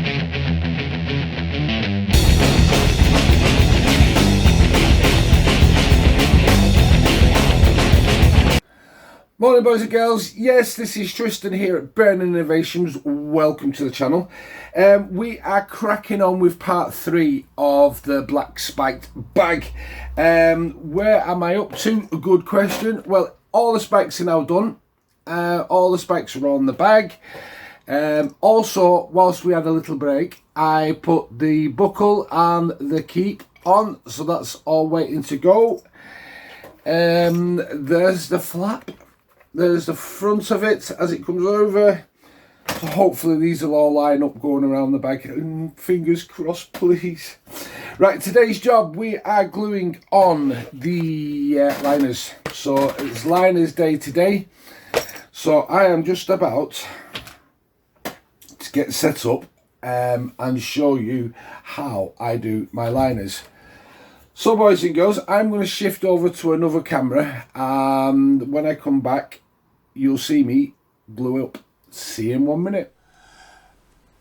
Morning boys and girls, yes, this is Tristan here at Burning Innovations. Welcome to the channel. We are cracking on with part 3 of the black spiked bag. Where am I up to? A good question. Well, all the spikes are now done. All the spikes are on the bag. Also, whilst we had a little break, I put the buckle and the keep on, so that's all waiting to go. There's the flap. There's the front of it as it comes over. So hopefully these will all line up going around the bag. Fingers crossed, please. Right, today's job, we are gluing on the liners. So it's liners day today. So I am just about to get set up and show you how I do my liners. So boys and girls, I'm going to shift over to another camera, and when I come back you'll see me glue up. See you in 1 minute.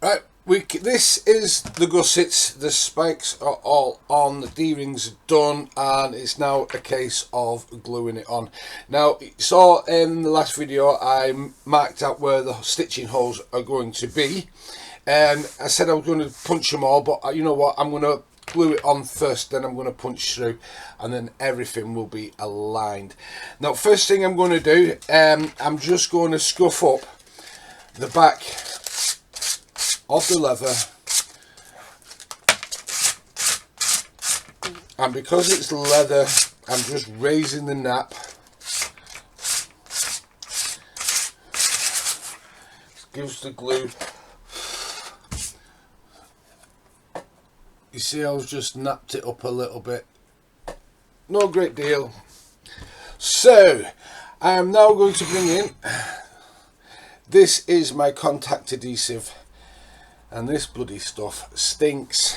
Right, this is the gussets. The spikes are all on, the D-rings are done, and it's now a case of gluing it on. Now, you saw in the last video I marked out where the stitching holes are going to be, and I said I was going to punch them all, but you know what, I'm going to glue it on first, then I'm going to punch through, and then everything will be aligned. Now, first thing I'm going to do, I'm just going to scuff up the back of the leather, and because it's leather, I'm just raising the nap. Gives the glue. You see, I was just napped it up a little bit. No great deal. So, I am now going to bring in, this is my contact adhesive, and this bloody stuff stinks.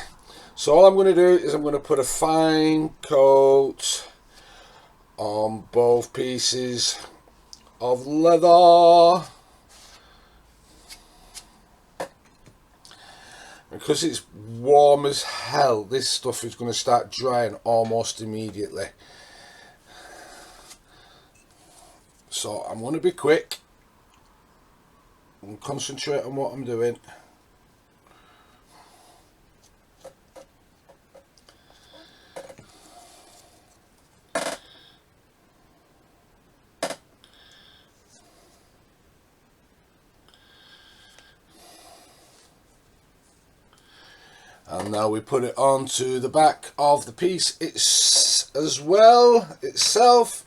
So all I'm going to do is I'm going to put a fine coat on both pieces of leather. Because it's warm as hell, this stuff is going to start drying almost immediately. So I'm going to be quick and concentrate on what I'm doing. And now we put it onto the back of the piece as well itself.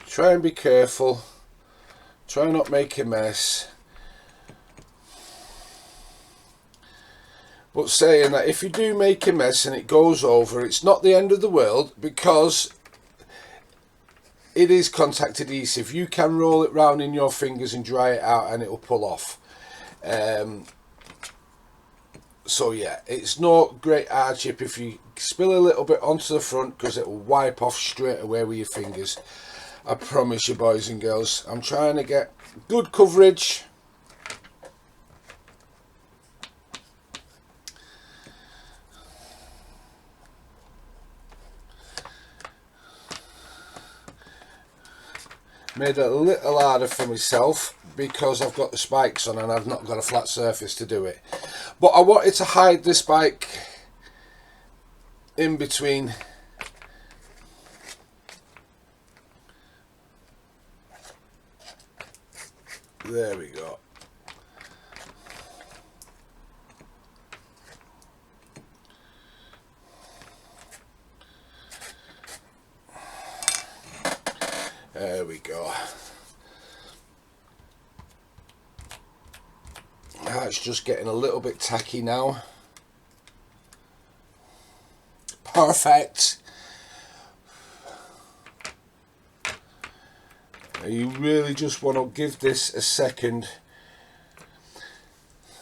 Try and be careful. Try not make a mess. But saying that, if you do make a mess and it goes over, it's not the end of the world, because it is contact adhesive. You can roll it round in your fingers and dry it out and it will pull off. So yeah, it's no great hardship if you spill a little bit onto the front, because it will wipe off straight away with your fingers. I promise you, boys and girls. I'm trying to get good coverage. Made it a little harder for myself because I've got the spikes on and I've not got a flat surface to do it. But I wanted to hide the spike in between. There we go. There we go. That's just getting a little bit tacky now. Perfect. You really just want to give this a second.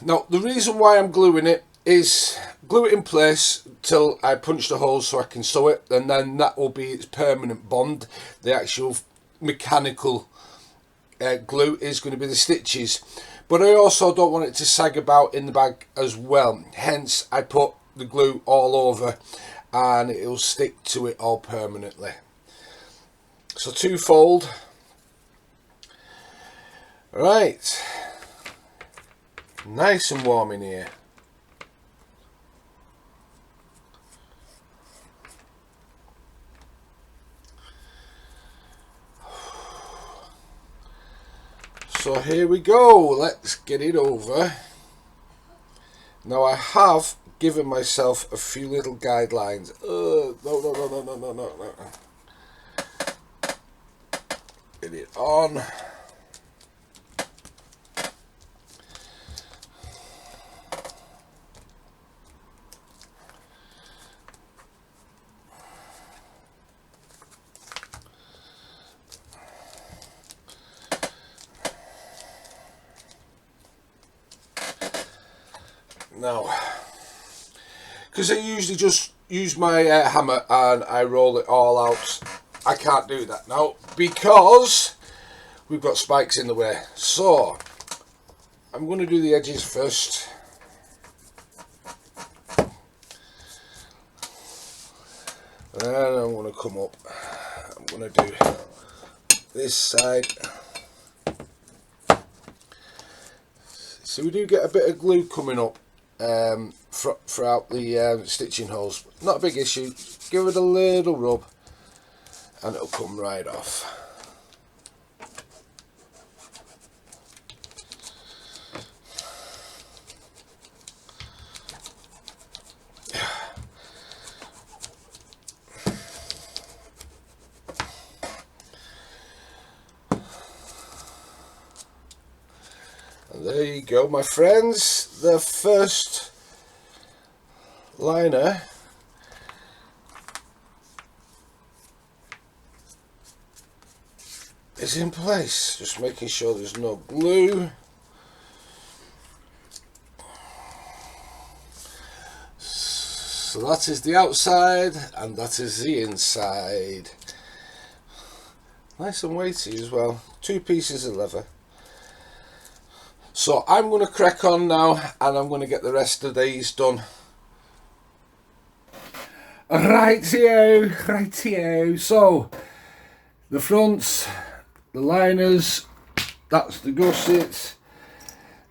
Now, the reason why I'm gluing it is glue it in place till I punch the holes so I can sew it, and then that will be its permanent bond, the actual mechanical glue is going to be the stitches, but I also don't want it to sag about in the bag as well, hence I put the glue all over and it'll stick to it all permanently. So twofold. Right, nice and warm in here. So here we go, let's get it over. Now I have given myself a few little guidelines. No. Get it on. Now, because I usually just use my hammer and I roll it all out, I can't do that now because we've got spikes in the way. So I'm going to do the edges first. And I'm going to come up. I'm going to do this side. So we do get a bit of glue coming up throughout the stitching holes. Not a big issue. Give it a little rub and it'll come right off. And there you go, my friends. The first liner is in place. Just making sure there's no glue. So that is the outside and that is the inside. Nice and weighty as well. 2 pieces of leather. So I'm going to crack on now and I'm going to get the rest of these done. Rightio. So the fronts, the liners, that's the gusset.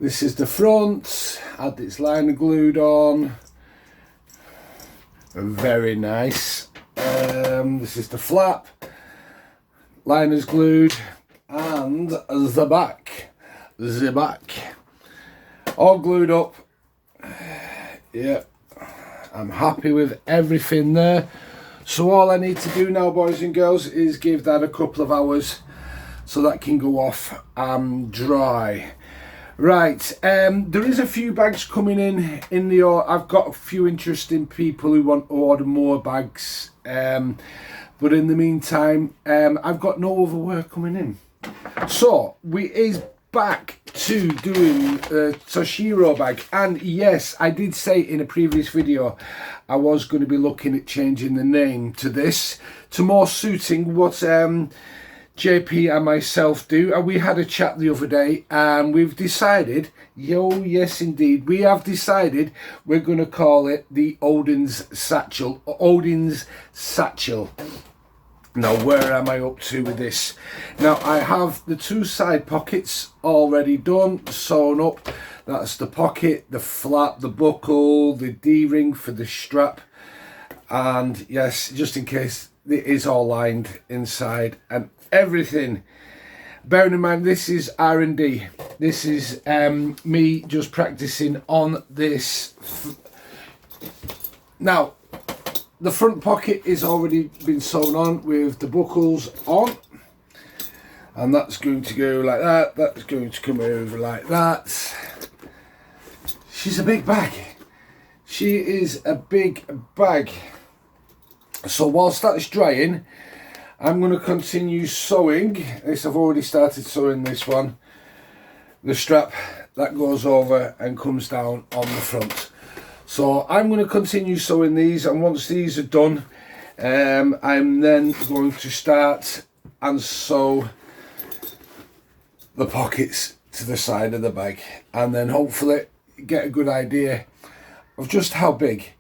This is the front, had its liner glued on. Very nice. This is the flap, liners glued, and the back. All glued up. Yeah, I'm happy with everything there. So all I need to do now, boys and girls, is give that a couple of hours so that can go off and dry. Right, there is a few bags coming in the order. I've got a few interesting people who want to order more bags, but in the meantime, I've got no other work coming in. So we is back to doing Toshiro bag, and yes, I did say in a previous video I was going to be looking at changing the name to this to more suiting what JP and myself do. And we had a chat the other day and we've decided, yes indeed, we have decided we're going to call it the Odin's Satchel. Now, where am I up to with this? Now, I have the 2 side pockets already done, sewn up. That's the pocket, the flap, the buckle, the D-ring for the strap. And yes, just in case, it is all lined inside and everything. Bearing in mind, this is R&D. This is me just practicing on this. Now, the front pocket is already been sewn on with the buckles on, and that's going to go like that. That's going to come over like that. She's a big bag. She is a big bag. So whilst that's drying, I'm going to continue sewing this. I've already started sewing this one. The strap that goes over and comes down on the front. So I'm going to continue sewing these, and once these are done, I'm then going to start and sew the pockets to the side of the bag, and then hopefully get a good idea of just how big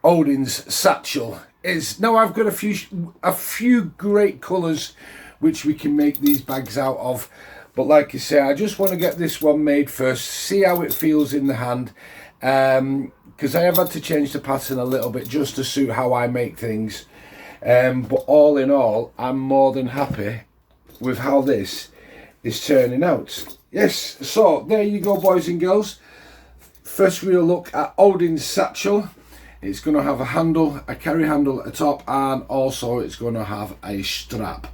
Odin's satchel is. Now I've got a few great colours which we can make these bags out of, but like I say, I just want to get this one made first, see how it feels in the hand, because I have had to change the pattern a little bit just to suit how I make things, but all in all, I'm more than happy with how this is turning out. Yes, so there you go, boys and girls. First we'll look at Odin's satchel. It's going to have a handle, a carry handle at the top, and also it's going to have a strap.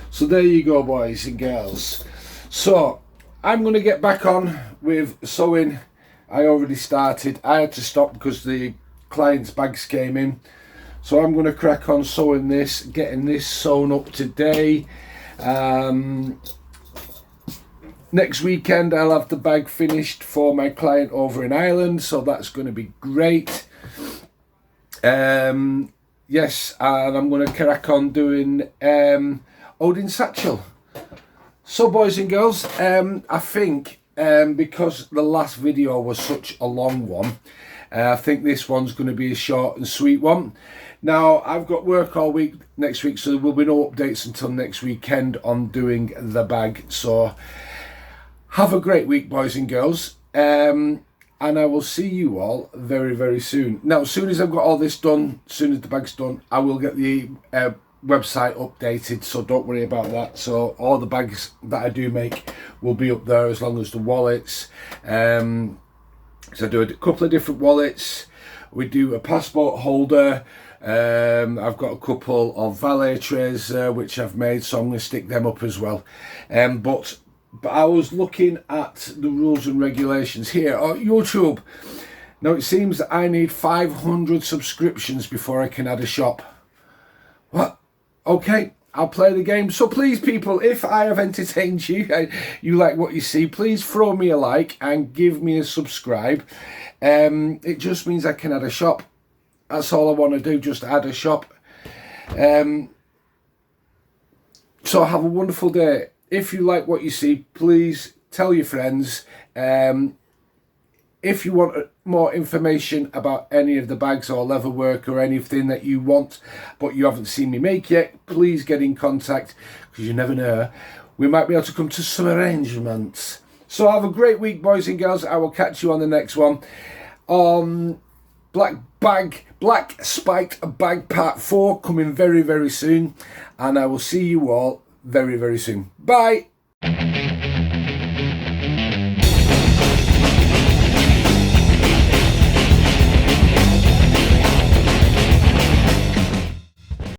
So there you go, boys and girls. So I'm going to get back on with sewing. I already started. I had to stop because the client's bags came in. So I'm going to crack on sewing this, getting this sewn up today. Next weekend I'll have the bag finished for my client over in Ireland, so that's going to be great. Yes, and I'm going to crack on doing Odin satchel. So boys and girls, I think because the last video was such a long one, I think this one's going to be a short and sweet one. Now I've got work all week next week, so there will be no updates until next weekend on doing the bag. So have a great week, boys and girls, and I will see you all very, very soon. Now, as soon as I've got all this done, as soon as the bag's done, I will get the website updated, so don't worry about that. So all the bags that I do make will be up there, as long as the wallets. So I do a couple of different wallets. We do a passport holder. I've got a couple of valet trays which I've made, so I'm going to stick them up as well. But I was looking at the rules and regulations here on YouTube. Now it seems that I need 500 subscriptions before I can add a shop. What? Okay, I'll play the game. So please, people, if I have entertained you, you like what you see, please throw me a like and give me a subscribe. It just means I can add a shop. That's all I want to do, just add a shop. So have a wonderful day. If you like what you see, please tell your friends. If you want more information about any of the bags or leather work or anything that you want but you haven't seen me make yet, please get in contact, because you never know, we might be able to come to some arrangements. So have a great week, boys and girls. I will catch you on the next one. Black Spiked Bag Part 4 coming very, very soon, and I will see you all very, very soon. Bye.